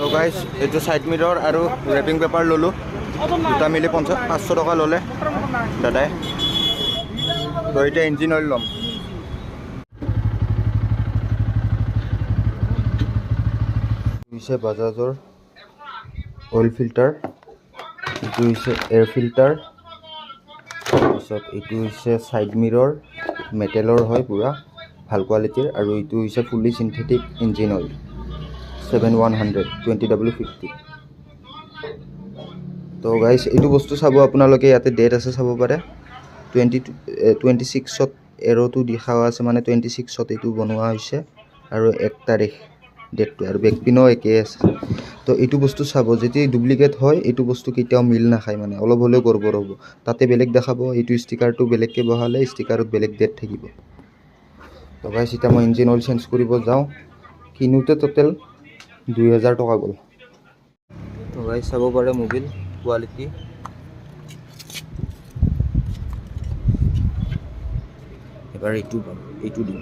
তো গাইজ এইটো সাইড মিৰৰ আৰু ৰেপিং পেপাৰ ল'লোঁ দুটা মিলি 500 টকা ল'লে দাদাই। তো এতিয়া ইঞ্জিন অইল ল'ম। হৈছে বাজাজৰ অইল ফিল্টাৰ, এইটো হৈছে এয়াৰ ফিল্টাৰ, তাৰপিছত এইটো হৈছে ছাইড মিৰৰ মেটেলৰ হয় পুৰা ভাল কোৱালিটিৰ, আৰু এইটো হৈছে fully synthetic engine oil 7100 20W50। তো গাইজ এইটো বস্তু চাব আপোনালোকে, ইয়াতে ডেট আছে চাব পাৰে 26ত এৰ'টো দেখাও আছে, মানে 26ত এইটো বনোৱা হৈছে আৰু 1 তাৰিখ ডেটটো, আৰু বেকপিনো একেই আছে। তো এইটো বস্তু চাব, যেতিয়া ডুপ্লিকেট হয় এইটো বস্তু কেতিয়াও মিল নাখায়, মানে অলপ হ'লেও গড়বড় হ'ব। তাতে বেলেগ দেখাব, এইটো ষ্টিকাৰটো বেলেগকৈ বহালে ষ্টিকাৰত বেলেগ ডেট থাকিব। তো গাইজ এতিয়া মই ইঞ্জিন অইল চেঞ্জ কৰিব যাওঁ, কিনোতে টোটেল 2000 টকা গ'ল। তো গাইজ চাব পাৰে মোবিল কোৱালিটি, এবাৰ এইটো দিম।